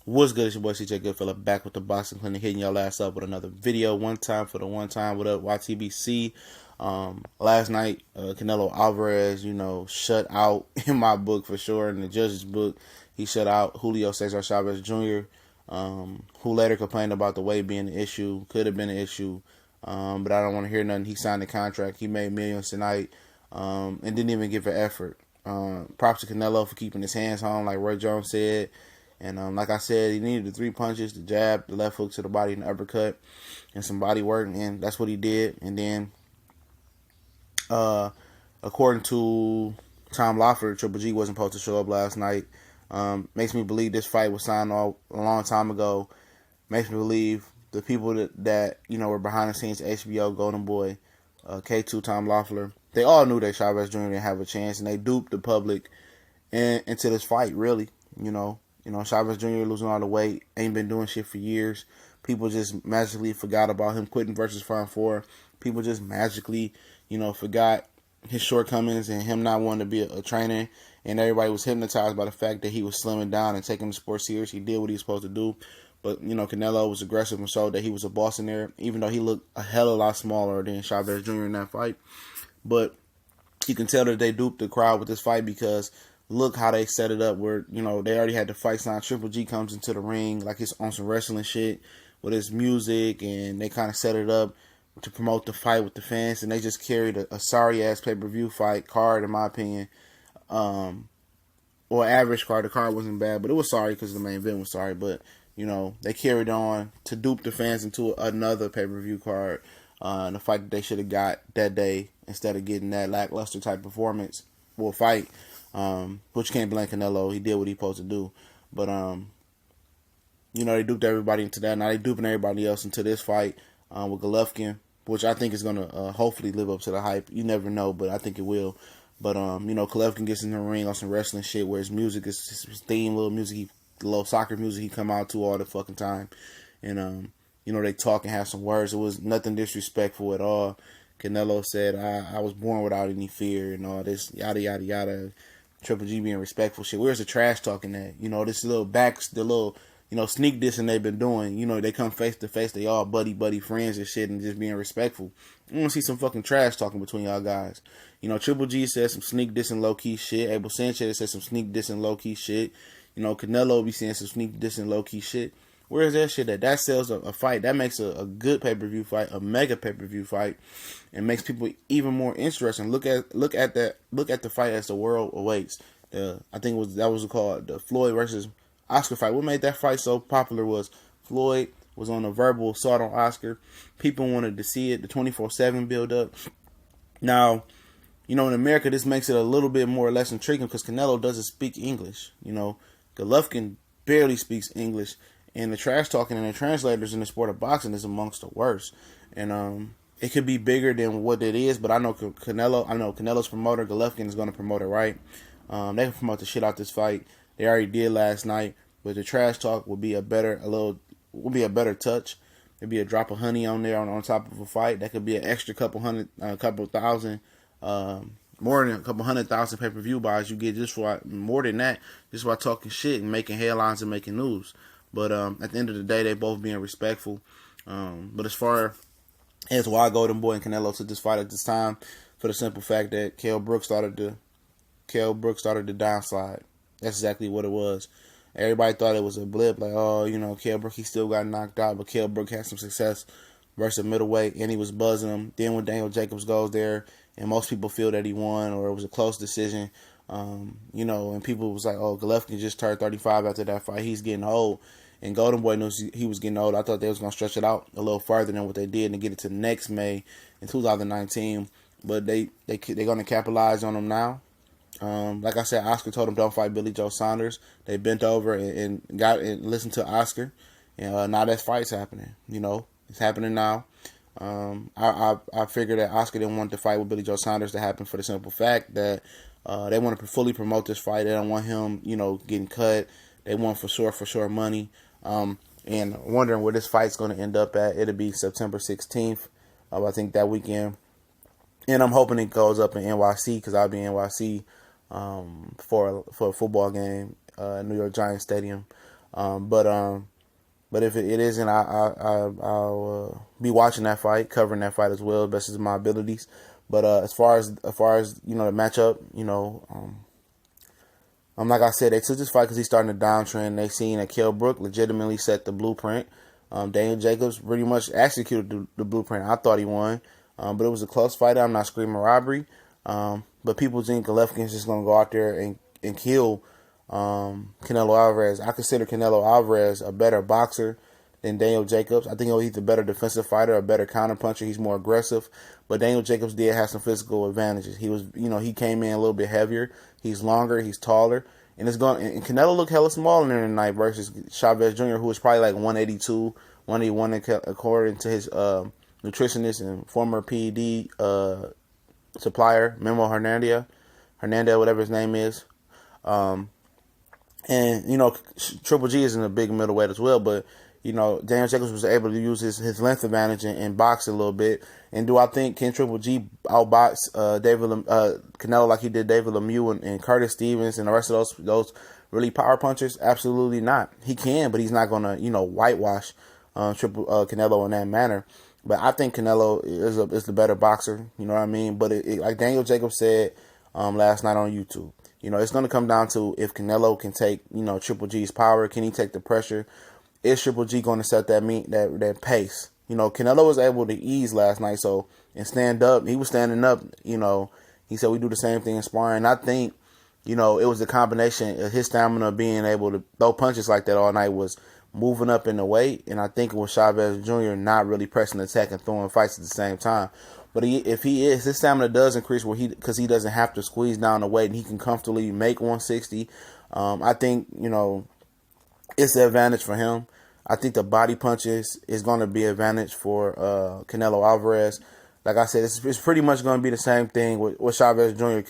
What's good? It's your boy CJ Goodfella back with the Boxing Clinic, hitting y'all ass up with another video. One time for the one time. What up, YTBC? Last night, Canelo Alvarez, shut out in my book for sure. In the judge's book, he shut out Julio Cesar Chavez Jr., who later complained about the weight being an issue. Could have been an issue, but I don't want to hear nothing. He signed the contract. He made millions tonight, and didn't even give an effort. Props to Canelo for keeping his hands home, like Roy Jones said. And like I said, he needed the 3 punches, the jab, the left hook to the body, and the uppercut, and some body work, and that's what he did. And then, according to Tom Loeffler, Triple G wasn't supposed to show up last night. Makes me believe this fight was signed a long time ago. Makes me believe the people that were behind the scenes, HBO, Golden Boy, K2, Tom Loeffler, they all knew that Chavez Jr. didn't have a chance, and they duped the public into this fight, really, Chavez Jr. losing all the weight, ain't been doing shit for years. People just magically forgot about him quitting versus Front 4. People just magically, forgot his shortcomings and him not wanting to be a trainer. And everybody was hypnotized by the fact that he was slimming down and taking the sport serious. He did what he was supposed to do. But, Canelo was aggressive and showed that he was a boss in there, even though he looked a hell of a lot smaller than Chavez Jr. in that fight. But you can tell that they duped the crowd with this fight because look how they set it up where, they already had the fight signed. Triple G comes into the ring like it's on some wrestling shit with his music, and they kind of set it up to promote the fight with the fans, and they just carried a sorry-ass pay-per-view fight card, in my opinion, or average card. The card wasn't bad, but it was sorry because the main event was sorry, but, they carried on to dupe the fans into another pay-per-view card, the fight that they should have got that day instead of getting that lackluster type performance or fight. Which you can't blame Canelo. He did what he supposed to do. But, they duped everybody into that. Now they duping everybody else into this fight with Golovkin, which I think is going to hopefully live up to the hype. You never know, but I think it will. But, Golovkin gets in the ring on some wrestling shit where his music is his theme, little music, little soccer music he come out to all the fucking time. And, they talk and have some words. It was nothing disrespectful at all. Canelo said, I was born without any fear and all this, yada, yada, yada. Triple G being respectful shit. Where's the trash talking at? This little the little, sneak dissing they've been doing. They come face to face. They all buddy friends and shit and just being respectful. I want to see some fucking trash talking between y'all guys. Triple G said some sneak dissing low key shit. Abel Sanchez said some sneak dissing low key shit. Canelo be saying some sneak dissing low key shit. Where's that shit at? That sells a fight. That makes a good pay-per-view fight, a mega pay-per-view fight, and makes people even more interesting. Look at the fight as the world awaits. I think that was called the Floyd versus Oscar fight. What made that fight so popular was Floyd was on a verbal assault on Oscar. People wanted to see it. The 24/7 build up. Now, in America, this makes it a little bit more or less intriguing because Canelo doesn't speak English. Golovkin barely speaks English. And the trash talking and the translators in the sport of boxing is amongst the worst. And it could be bigger than what it is, but I know Canelo's promoter, Golovkin, is going to promote it right. They can promote the shit out this fight. They already did last night, but the trash talk would be a better touch. There'd be a drop of honey on there on top of a fight. That could be an extra couple thousand, more than a couple 100,000 pay-per-view buys you get just for more than that, just by talking shit and making headlines and making news. But at the end of the day, they both being respectful. But as far as why Golden Boy and Canelo took this fight at this time, for the simple fact that Kell Brook started the downslide. That's exactly what it was. Everybody thought it was a blip, like, Kell Brook, he still got knocked out, but Kell Brook had some success versus middleweight, and he was buzzing him. Then when Daniel Jacobs goes there, and most people feel that he won, or it was a close decision, and people was like, Golovkin just turned 35 after that fight, he's getting old. And Golden Boy knew he was getting old. I thought they was going to stretch it out a little farther than what they did and get it to next May in 2019. But they're going to capitalize on him now. Like I said, Oscar told him don't fight Billy Joe Saunders. They bent over and listened to Oscar. And now that fight's happening. It's happening now. I figured that Oscar didn't want the fight with Billy Joe Saunders to happen for the simple fact that they want to fully promote this fight. They don't want him, getting cut. They want for sure money. And wondering where this fight's going to end up at. It'll be September 16th, I think that weekend. And I'm hoping it goes up in NYC because I'll be in NYC for a football game, New York Giants Stadium. But if it isn't, I'll be watching that fight, covering that fight as well, best as my abilities. But as far as the matchup, like I said, they took this fight because he's starting to downtrend. They seen that Kell Brook legitimately set the blueprint. Daniel Jacobs pretty much executed the blueprint. I thought he won, but it was a close fight. I'm not screaming robbery. But people think Golovkin is just going to go out there and kill Canelo Alvarez. I consider Canelo Alvarez a better boxer than Daniel Jacobs. I think he's a better defensive fighter, a better counterpuncher. He's more aggressive. But Daniel Jacobs did have some physical advantages. He was, he came in a little bit heavier. He's longer. He's taller. And and Canelo looked hella small in there tonight versus Chavez Jr., who was probably like 182, 181 according to his nutritionist and former PED supplier, Memo Hernandez, whatever his name is. And, Triple G is in a big middleweight as well, but, Daniel Jacobs was able to use his length advantage and box a little bit. And do I think can Triple G outbox Canelo like he did David Lemieux and Curtis Stevens and the rest of those really power punchers? Absolutely not. He can, but he's not going to, whitewash Canelo in that manner. But I think Canelo is the better boxer, you know what I mean? But like Daniel Jacobs said last night on YouTube, it's going to come down to if Canelo can take, Triple G's power. Can he take the pressure? Is Triple G going to set that pace? Canelo was able to ease last night, and stand up. He was standing up, He said we do the same thing in sparring. And I think, it was a combination of his stamina being able to throw punches like that all night was moving up in the weight. And I think it was Chavez Jr. not really pressing the attack and throwing fights at the same time. But his stamina does increase because he doesn't have to squeeze down the weight and he can comfortably make 160. I think, it's an advantage for him. I think the body punches is going to be an advantage for Canelo Alvarez. Like I said, it's pretty much going to be the same thing with Chavez Jr.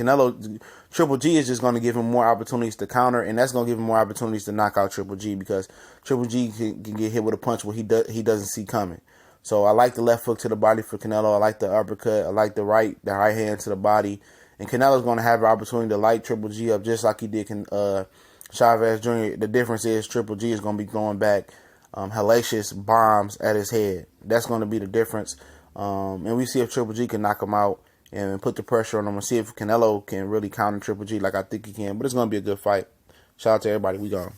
Triple G is just going to give him more opportunities to counter, and that's going to give him more opportunities to knock out Triple G because Triple G can get hit with a punch where he doesn't see coming. So I like the left hook to the body for Canelo. I like the uppercut. I like the right hand to the body. And Canelo's going to have an opportunity to light Triple G up just like he did Chavez Jr. The difference is Triple G is going to be throwing back hellacious bombs at his head. That's going to be the difference. And we see if Triple G can knock him out and put the pressure on him and see if Canelo can really counter Triple G like I think he can. But it's going to be a good fight. Shout out to everybody. We gone.